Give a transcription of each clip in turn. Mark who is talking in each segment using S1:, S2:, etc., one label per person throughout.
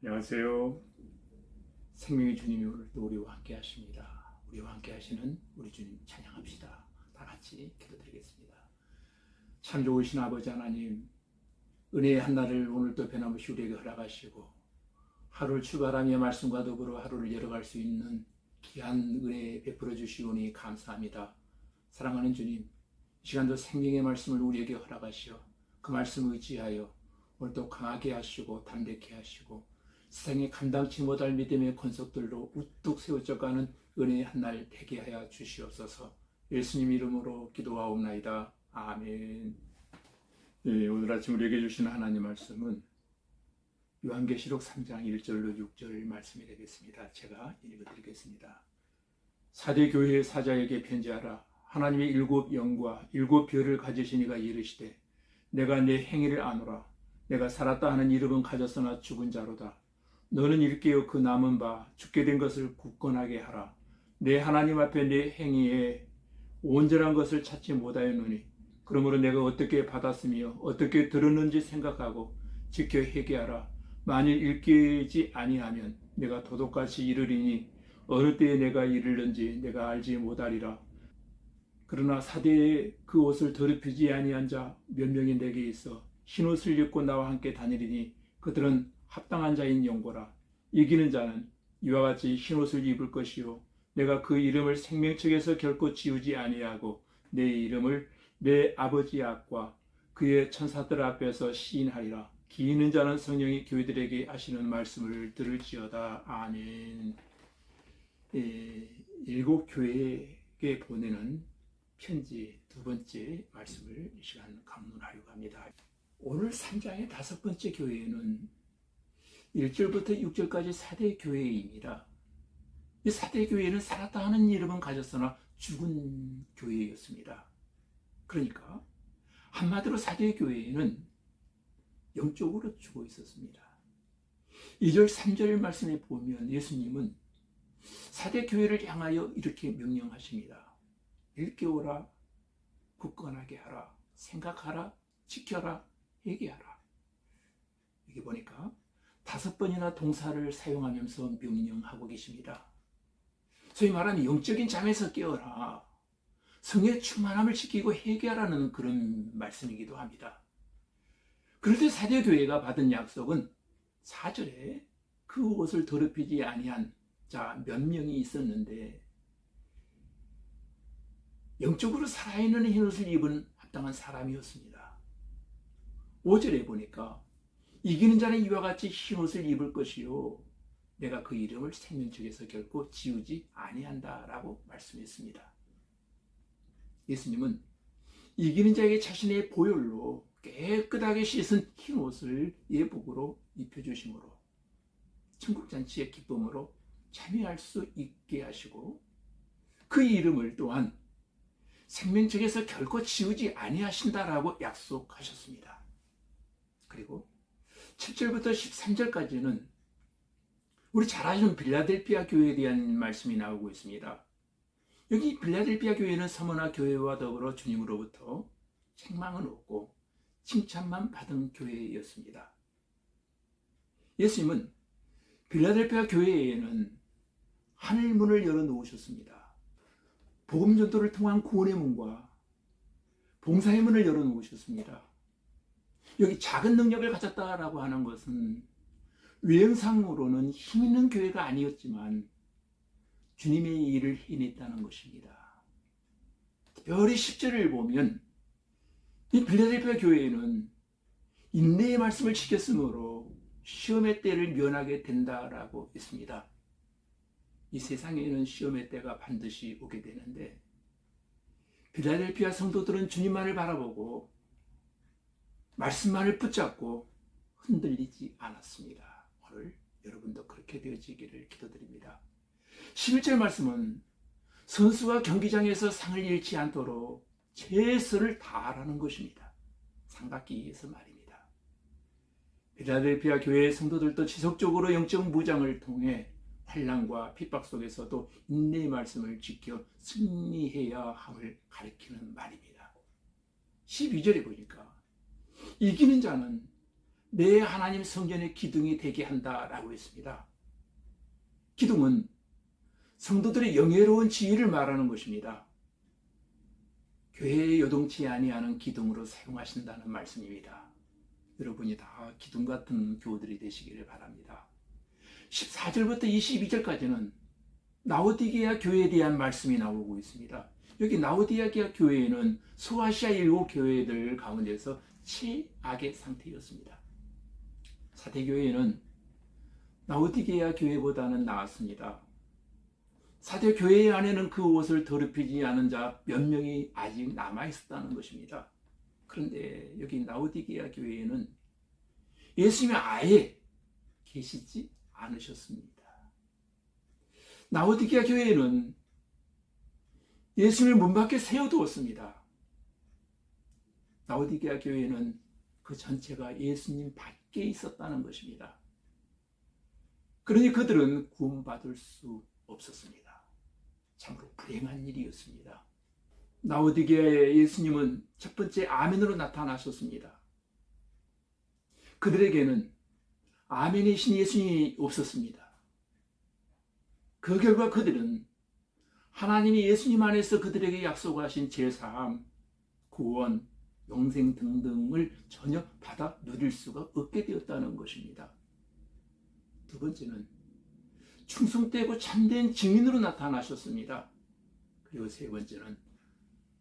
S1: 안녕하세요. 생명의 주님이 오늘도 우리와 함께 하십니다. 우리와 함께 하시는 우리 주님 찬양합시다. 다 같이 기도드리겠습니다. 참 좋으신 아버지 하나님, 은혜의 한날을 오늘도 변함없이 우리에게 허락하시고 하루를 출발하며 말씀과 더불어 하루를 열어갈 수 있는 귀한 은혜 베풀어 주시오니 감사합니다. 사랑하는 주님, 이 시간도 생명의 말씀을 우리에게 허락하시어 그 말씀을 의지하여 오늘도 강하게 하시고 담대케 하시고 세상에 감당치 못할 믿음의 권속들로 우뚝 세워져가는 은혜의 한날 되게 하여 주시옵소서. 예수님 이름으로 기도하옵나이다. 아멘. 네, 오늘 아침 우리에게 주신 하나님 말씀은 요한계시록 3장 1절로 6절 말씀이 되겠습니다. 제가 읽어드리겠습니다. 사대 교회의 사자에게 편지하라. 하나님의 일곱 영과 일곱 별을 가지시니가 이르시되 내가 내 행위를 아노라. 내가 살았다 하는 이름은 가졌으나 죽은 자로다. 너는 일깨어 그 남은 바 죽게 된 것을 굳건하게 하라. 내 하나님 앞에 내 행위에 온전한 것을 찾지 못하였노니 그러므로 내가 어떻게 받았으며 어떻게 들었는지 생각하고 지켜 회개하라. 만일 일깨지 아니하면 내가 도둑같이 이르리니 어느 때에 내가 이르는지 내가 알지 못하리라. 그러나 사대에 그 옷을 더럽히지 아니한 자 몇 명이 내게 있어 흰옷을 입고 나와 함께 다니리니 그들은 합당한 자인 영고라. 이기는 자는 이와 같이 흰옷을 입을 것이요 내가 그 이름을 생명책에서 결코 지우지 아니하고 내 이름을 내 아버지 앞과 그의 천사들 앞에서 시인하리라. 기이는 자는 성령이 교회들에게 하시는 말씀을 들을지어다. 아멘. 일곱 교회에게 보내는 편지 두 번째 말씀을 이 시간 강론하려고 합니다. 오늘 3장의 다섯 번째 교회는 1절부터 6절까지 사대 교회입니다. 이 사대 교회는 살았다 하는 이름은 가졌으나 죽은 교회였습니다. 그러니까 한마디로 사대 교회는 영적으로 죽어 있었습니다. 2절 3절 말씀에 보면 예수님은 사대 교회를 향하여 이렇게 명령하십니다. 일깨워라, 굳건하게 하라, 생각하라, 지켜라, 회개하라. 여기 보니까 5번이나 동사를 사용하면서 명령하고 계십니다. 소위 말하는 영적인 잠에서 깨어라, 성의 충만함을 지키고 회개하라는 그런 말씀이기도 합니다. 그런데 사대교회가 받은 약속은 4절에 그 옷을 더럽히지 아니한 자 몇 명이 있었는데 영적으로 살아있는 흰옷을 입은 합당한 사람이었습니다. 5절에 보니까 이기는 자는 이와 같이 흰옷을 입을 것이요 내가 그 이름을 생명책에서 결코 지우지 아니한다라고 말씀했습니다. 예수님은 이기는 자에게 자신의 보혈로 깨끗하게 씻은 흰옷을 예복으로 입혀주심으로 천국잔치의 기쁨으로 참여할 수 있게 하시고 그 이름을 또한 생명책에서 결코 지우지 아니하신다라고 약속하셨습니다. 그리고 7절부터 13절까지는 우리 잘 아시는 빌라델피아 교회에 대한 말씀이 나오고 있습니다. 여기 빌라델피아 교회는 서머나 교회와 더불어 주님으로부터 책망은 없고 칭찬만 받은 교회였습니다. 예수님은 빌라델피아 교회에는 하늘문을 열어놓으셨습니다. 복음 전도를 통한 구원의 문과 봉사의 문을 열어놓으셨습니다. 여기 작은 능력을 가졌다라고 하는 것은 외형상으로는 힘 있는 교회가 아니었지만 주님의 일을 해냈다는 것입니다. 특별히 10절을 보면 이 빌라델피아 교회에는 인내의 말씀을 지켰으므로 시험의 때를 면하게 된다라고 했습니다. 이 세상에는 시험의 때가 반드시 오게 되는데 빌라델피아 성도들은 주님만을 바라보고 말씀만을 붙잡고 흔들리지 않았습니다. 오늘 여러분도 그렇게 되어지기를 기도드립니다. 11절 말씀은 선수가 경기장에서 상을 잃지 않도록 최선을 다하라는 것입니다. 상 받기 위해서 말입니다. 빌라델피아 교회의 성도들도 지속적으로 영적 무장을 통해 환난과 핍박 속에서도 인내의 말씀을 지켜 승리해야 함을 가리키는 말입니다. 12절에 보니까 이기는 자는 내 하나님 성전의 기둥이 되게 한다라고 했습니다. 기둥은 성도들의 영예로운 지위를 말하는 것입니다. 교회에 요동치 아니하는 기둥으로 사용하신다는 말씀입니다. 여러분이 다 기둥 같은 교우들이 되시기를 바랍니다. 14절부터 22절까지는 라오디게아 교회에 대한 말씀이 나오고 있습니다. 여기 라오디게아 교회에는 소아시아 7교회들 가운데서 최악의 상태였습니다. 사대교회는 라오디게아 교회보다는 나았습니다. 사대교회 안에는 그 옷을 더럽히지 않은 자 몇 명이 아직 남아있었다는 것입니다. 그런데 여기 라오디게아 교회에는 예수님이 아예 계시지 않으셨습니다. 라오디게아 교회에는 예수님을 문 밖에 세워두었습니다. 라오디게아 교회는 그 전체가 예수님 밖에 있었다는 것입니다. 그러니 그들은 구원받을 수 없었습니다. 참으로 불행한 일이었습니다. 라오디게아의 예수님은 첫 번째 아멘으로 나타나셨습니다. 그들에게는 아멘이신 예수님이 없었습니다. 그 결과 그들은 하나님이 예수님 안에서 그들에게 약속하신 제사함, 구원, 영생 등등을 전혀 받아 누릴 수가 없게 되었다는 것입니다. 두 번째는 충성되고 참된 증인으로 나타나셨습니다. 그리고 세 번째는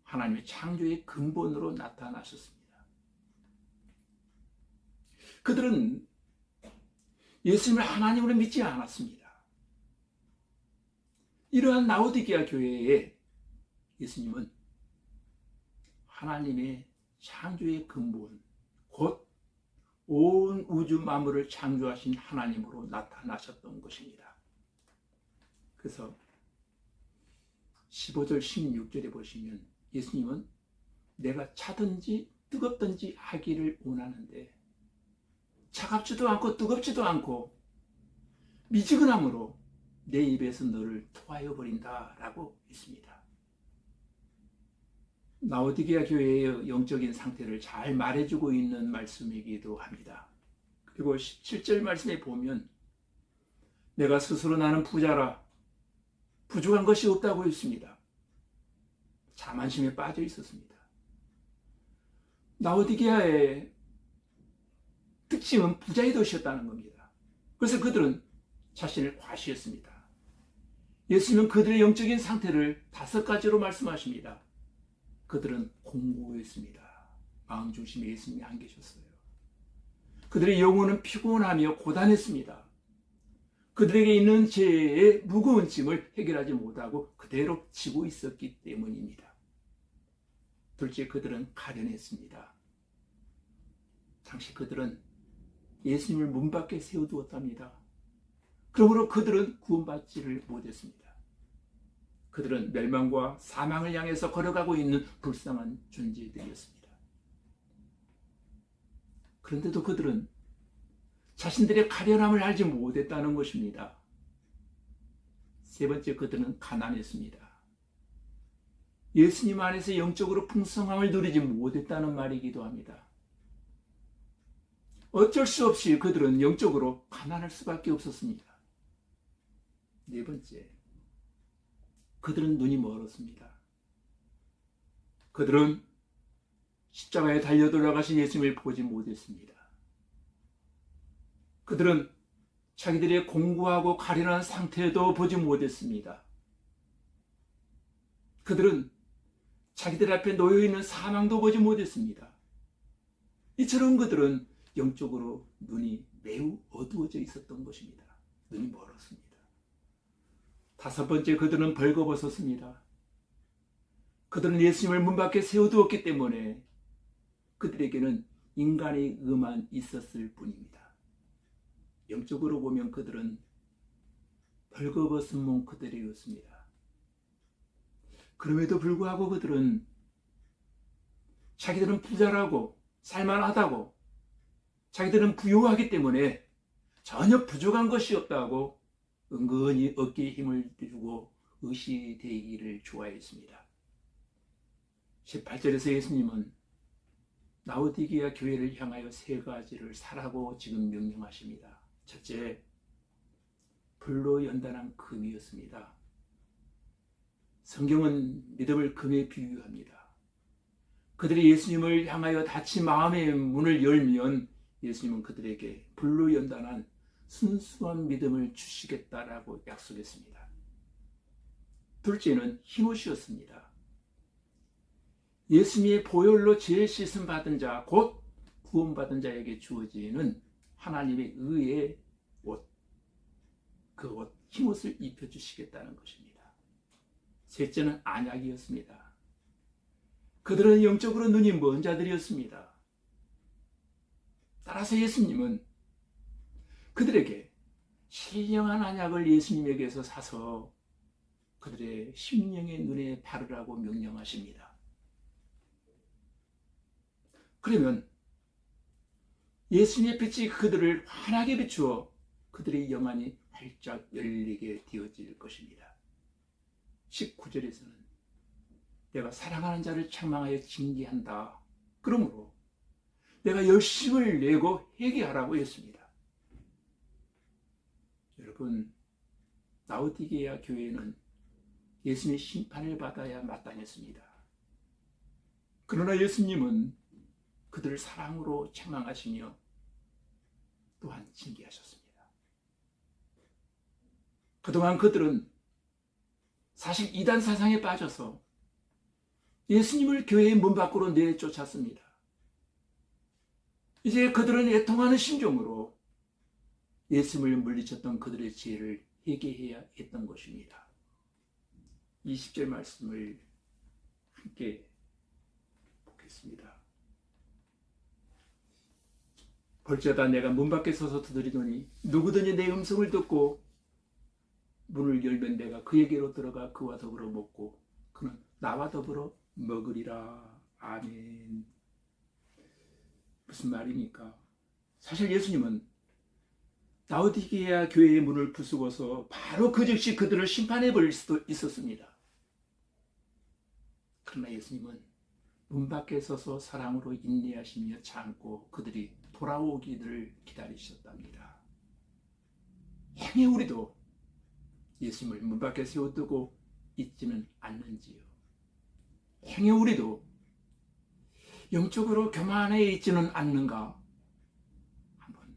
S1: 하나님의 창조의 근본으로 나타나셨습니다. 그들은 예수님을 하나님으로 믿지 않았습니다. 이러한 라오디게아 교회에 예수님은 하나님의 창조의 근본, 곧 온 우주 만물을 창조하신 하나님으로 나타나셨던 것입니다. 그래서 15절 16절에 보시면 예수님은 내가 차든지 뜨겁든지 하기를 원하는데 차갑지도 않고 뜨겁지도 않고 미지근함으로 내 입에서 너를 토하여 버린다라고 했습니다. 라오디게아 교회의 영적인 상태를 잘 말해주고 있는 말씀이기도 합니다. 그리고 17절 말씀에 보면 내가 스스로 나는 부자라 부족한 것이 없다고 했습니다. 자만심에 빠져 있었습니다. 라오디게아의 특징은 부자의 도시였다는 겁니다. 그래서 그들은 자신을 과시했습니다. 예수님은 그들의 영적인 상태를 5가지로 말씀하십니다. 그들은 공고했습니다. 마음 중심에 예수님이 안 계셨어요. 그들의 영혼은 피곤하며 고단했습니다. 그들에게 있는 죄의 무거운 짐을 해결하지 못하고 그대로 지고 있었기 때문입니다. 둘째, 그들은 가련했습니다. 당시 그들은 예수님을 문 밖에 세워두었답니다. 그러므로 그들은 구원받지를 못했습니다. 그들은 멸망과 사망을 향해서 걸어가고 있는 불쌍한 존재들이었습니다. 그런데도 그들은 자신들의 가련함을 알지 못했다는 것입니다. 세 번째, 그들은 가난했습니다. 예수님 안에서 영적으로 풍성함을 누리지 못했다는 말이기도 합니다. 어쩔 수 없이 그들은 영적으로 가난할 수밖에 없었습니다. 네 번째, 그들은 눈이 멀었습니다. 그들은 십자가에 달려 돌아가신 예수님을 보지 못했습니다. 그들은 자기들의 공고하고 가련한 상태도 보지 못했습니다. 그들은 자기들 앞에 놓여있는 사망도 보지 못했습니다. 이처럼 그들은 영적으로 눈이 매우 어두워져 있었던 것입니다. 눈이 멀었습니다. 다섯 번째, 그들은 벌거벗었습니다. 그들은 예수님을 문 밖에 세워두었기 때문에 그들에게는 인간의 의만 있었을 뿐입니다. 영적으로 보면 그들은 벌거벗은 몽크들이었습니다. 그럼에도 불구하고 그들은 자기들은 부자라고 살만하다고 자기들은 부유하기 때문에 전혀 부족한 것이 없다고 은근히 어깨에 힘을 주고 의시되기를 좋아했습니다. 18절에서 예수님은 라오디게아 교회를 향하여 세 가지를 사라고 지금 명령하십니다. 첫째, 불로 연단한 금이었습니다. 성경은 믿음을 금에 비유합니다. 그들이 예수님을 향하여 닫힌 마음의 문을 열면 예수님은 그들에게 불로 연단한 순수한 믿음을 주시겠다라고 약속했습니다. 둘째는 흰옷이었습니다. 예수님의 보혈로 죄 씻음 받은 자, 곧 구원받은 자에게 주어지는 하나님의 의의 옷, 그 옷, 흰옷을 입혀주시겠다는 것입니다. 셋째는 안약이었습니다. 그들은 영적으로 눈이 먼 자들이었습니다. 따라서 예수님은 그들에게 신령한 안약을 예수님에게서 사서 그들의 심령의 눈에 바르라고 명령하십니다. 그러면 예수님의 빛이 그들을 환하게 비추어 그들의 영안이 활짝 열리게 되어질 것입니다. 19절에서는 내가 사랑하는 자를 책망하여 징계한다. 그러므로 내가 열심을 내고 회개하라고 했습니다. 여러분, 라오디게아 교회는 예수님의 심판을 받아야 마땅했습니다. 그러나 예수님은 그들을 사랑으로 책망하시며 또한 징계하셨습니다. 그동안 그들은 사실 이단 사상에 빠져서 예수님을 교회의 문 밖으로 내쫓았습니다. 이제 그들은 애통하는 심정으로 예수님을 물리쳤던 그들의 죄를 회개해야 했던 것입니다. 20절 말씀을 함께 보겠습니다. 벌저다 내가 문 밖에 서서 두드리더니 누구든지 내 음성을 듣고 문을 열면 내가 그에게로 들어가 그와 더불어 먹고 그는 나와 더불어 먹으리라. 아멘. 무슨 말입니까? 사실 예수님은 라오디게아 교회의 문을 부수고서 바로 그 즉시 그들을 심판해 버릴 수도 있었습니다. 그러나 예수님은 문 밖에 서서 사랑으로 인내하시며 참고 그들이 돌아오기를 기다리셨답니다. 행여 우리도 예수님을 문 밖에 세워두고 있지는 않는지요? 행여 우리도 영적으로 교만해 있지는 않는가? 한번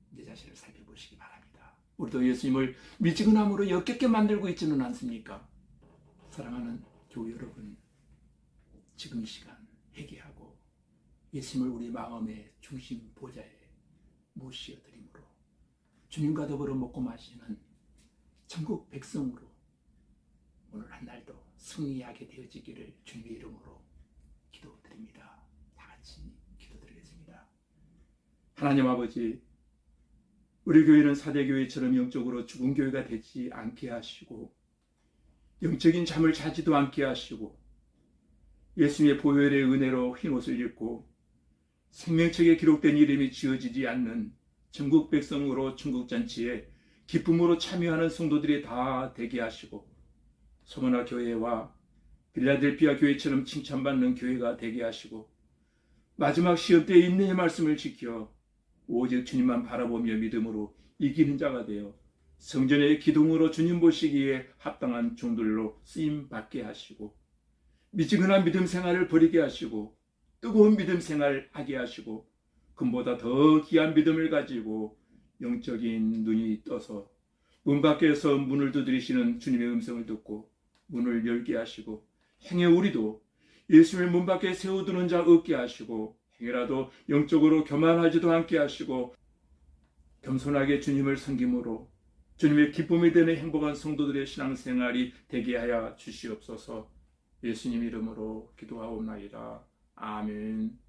S1: 내 자신을 살펴보시기 바랍니다. 우리도 예수님을 미지근함으로 역겹게 만들고 있지는 않습니까? 사랑하는 교회 여러분, 지금 이 시간 회개하고 예수님을 우리 마음의 중심 보좌에 모시어드림으로 주님과 더불어 먹고 마시는 천국 백성으로 오늘 한 날도 승리하게 되어지기를 주님의 이름으로 기도드립니다. 다 같이 기도드리겠습니다. 하나님 아버지, 우리 교회는 사대교회처럼 영적으로 죽은 교회가 되지 않게 하시고 영적인 잠을 자지도 않게 하시고 예수님의 보혈의 은혜로 흰옷을 입고 생명책에 기록된 이름이 지어지지 않는 천국 백성으로 천국잔치에 기쁨으로 참여하는 성도들이 다 되게 하시고 소모나 교회와 빌라델피아 교회처럼 칭찬받는 교회가 되게 하시고 마지막 시험 때 인내의 말씀을 지켜 오직 주님만 바라보며 믿음으로 이기는 자가 되어 성전의 기둥으로 주님 보시기에 합당한 종들로 쓰임받게 하시고 미지근한 믿음 생활을 버리게 하시고 뜨거운 믿음 생활을 하게 하시고 금보다 더 귀한 믿음을 가지고 영적인 눈이 떠서 문 밖에서 문을 두드리시는 주님의 음성을 듣고 문을 열게 하시고 행여 우리도 예수님을 문 밖에 세워두는 자 없게 하시고 행여라도 영적으로 교만하지도 않게 하시고 겸손하게 주님을 섬김으로 주님의 기쁨이 되는 행복한 성도들의 신앙생활이 되게 하여 주시옵소서. 예수님 이름으로 기도하옵나이다. 아멘.